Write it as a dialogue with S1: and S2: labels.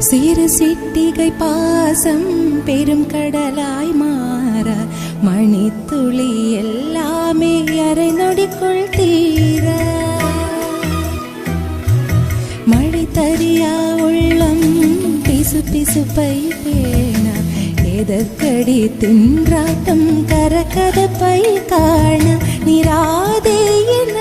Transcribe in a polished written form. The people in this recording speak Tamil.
S1: சிறு சிட்டிகை பாசம் பெரும் கடலாய் மாற மணித்துளி எல்லாமே அரை நொடிக்குள் தீர மழை தரியா உள்ளம் பிசு பிசுப்பை பேண எதற்கடி தின்றாட்டம் கரகதப்பை காண நிராதே என